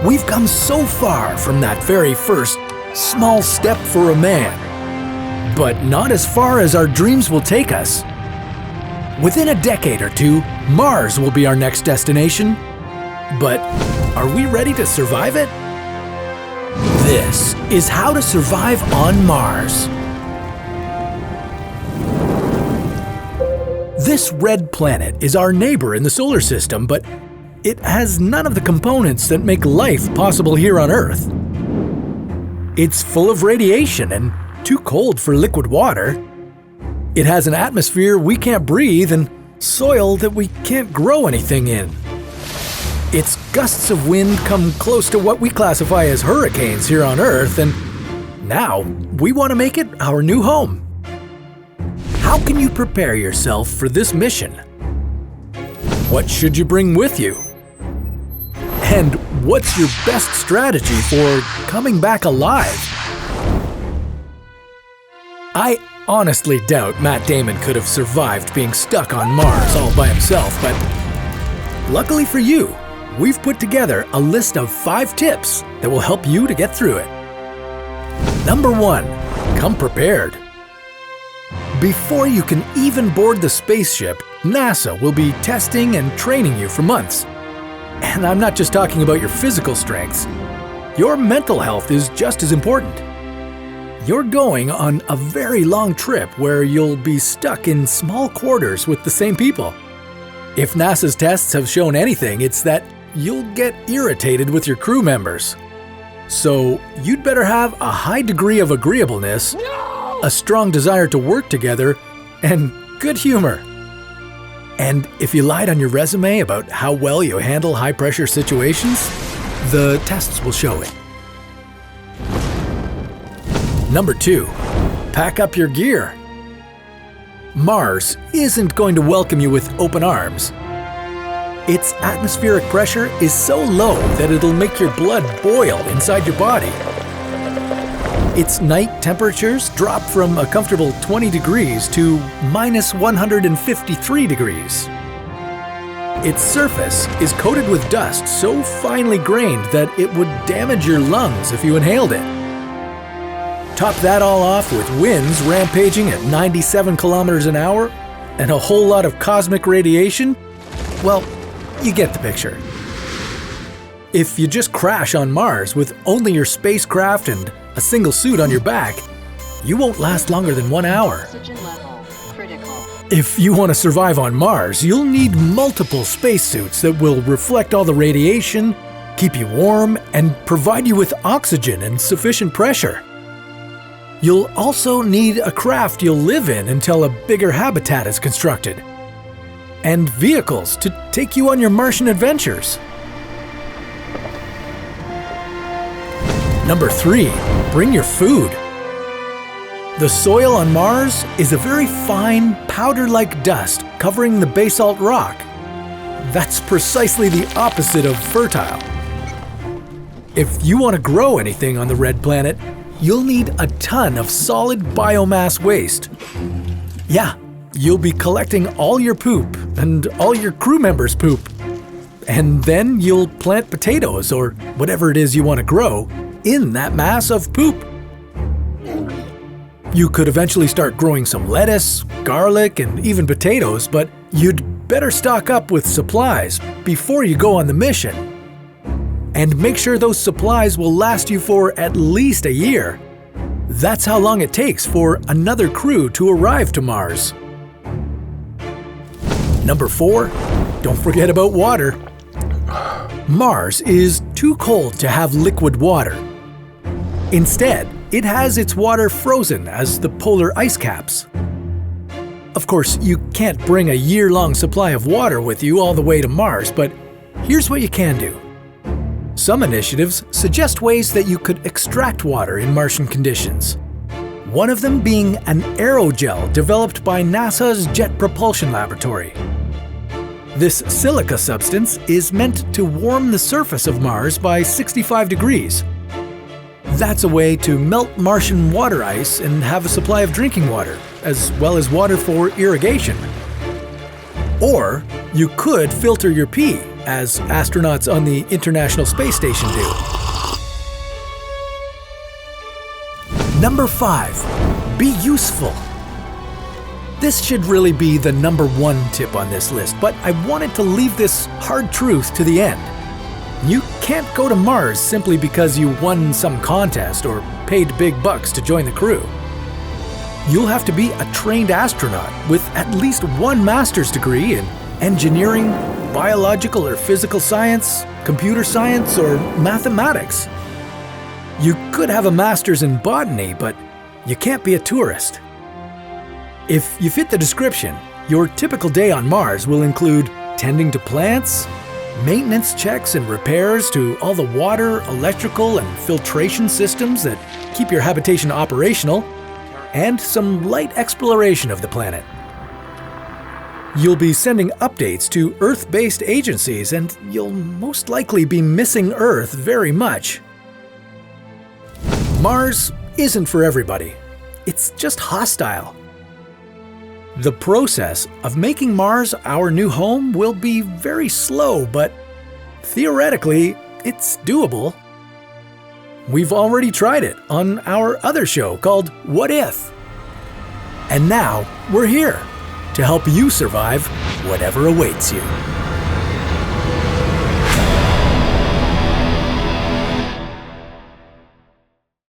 We've come so far from that very first small step for a man, but not as far as our dreams will take us. Within a decade or two, Mars will be our next destination. But are we ready to survive it? This is how to survive on Mars. This red planet is our neighbor in the solar system, but it has none of the components that make life possible here on Earth. It's full of radiation and too cold for liquid water. It has an atmosphere we can't breathe and soil that we can't grow anything in. Its gusts of wind come close to what we classify as hurricanes here on Earth, and now we want to make it our new home. How can you prepare yourself for this mission? What should you bring with you? And what's your best strategy for coming back alive? I honestly doubt Matt Damon could have survived being stuck on Mars all by himself, but luckily for you, we've put together a list of 5 tips that will help you to get through it. Number 1, come prepared. Before you can even board the spaceship, NASA will be testing and training you for months. And I'm not just talking about your physical strengths. Your mental health is just as important. You're going on a very long trip where you'll be stuck in small quarters with the same people. If NASA's tests have shown anything, it's that you'll get irritated with your crew members. So you'd better have a high degree of agreeableness, a strong desire to work together, and good humor. And if you lied on your resume about how well you handle high-pressure situations, the tests will show it. Number 2, pack up your gear. Mars isn't going to welcome you with open arms. Its atmospheric pressure is so low that it'll make your blood boil inside your body. Its night temperatures drop from a comfortable 20 degrees to minus 153 degrees. Its surface is coated with dust so finely grained that it would damage your lungs if you inhaled it. Top that all off with winds rampaging at 97 kilometers an hour and a whole lot of cosmic radiation. Well, you get the picture. If you just crash on Mars with only your spacecraft and a single suit on your back, you won't last longer than 1 hour. Oxygen level critical. If you want to survive on Mars, you'll need multiple spacesuits that will reflect all the radiation, keep you warm, and provide you with oxygen and sufficient pressure. You'll also need a craft you'll live in until a bigger habitat is constructed, and vehicles to take you on your Martian adventures. Number 3, bring your food. The soil on Mars is a very fine, powder-like dust covering the basalt rock. That's precisely the opposite of fertile. If you want to grow anything on the red planet, you'll need a ton of solid biomass waste. Yeah, you'll be collecting all your poop and all your crew members' poop. And then you'll plant potatoes or whatever it is you want to grow in that mass of poop. You could eventually start growing some lettuce, garlic, and even potatoes, but you'd better stock up with supplies before you go on the mission. And make sure those supplies will last you for at least a year. That's how long it takes for another crew to arrive to Mars. Number 4, don't forget about water. Mars is too cold to have liquid water. Instead, it has its water frozen as the polar ice caps. Of course, you can't bring a year-long supply of water with you all the way to Mars, but here's what you can do. Some initiatives suggest ways that you could extract water in Martian conditions. One of them being an aerogel developed by NASA's Jet Propulsion Laboratory. This silica substance is meant to warm the surface of Mars by 65 degrees. That's a way to melt Martian water ice and have a supply of drinking water, as well as water for irrigation. Or you could filter your pee as astronauts on the International Space Station do. Number 5. Be useful. This should really be the number 1 tip on this list, but I wanted to leave this hard truth to the end. You can't go to Mars simply because you won some contest or paid big bucks to join the crew. You'll have to be a trained astronaut with at least 1 master's degree in engineering, biological or physical science, computer science, or mathematics. You could have a master's in botany, but you can't be a tourist. If you fit the description, your typical day on Mars will include tending to plants, maintenance checks and repairs to all the water, electrical, and filtration systems that keep your habitation operational, and some light exploration of the planet. You'll be sending updates to Earth-based agencies, and you'll most likely be missing Earth very much. Mars isn't for everybody. It's just hostile. The process of making Mars our new home will be very slow, but theoretically, it's doable. We've already tried it on our other show called What If? And now we're here to help you survive whatever awaits you.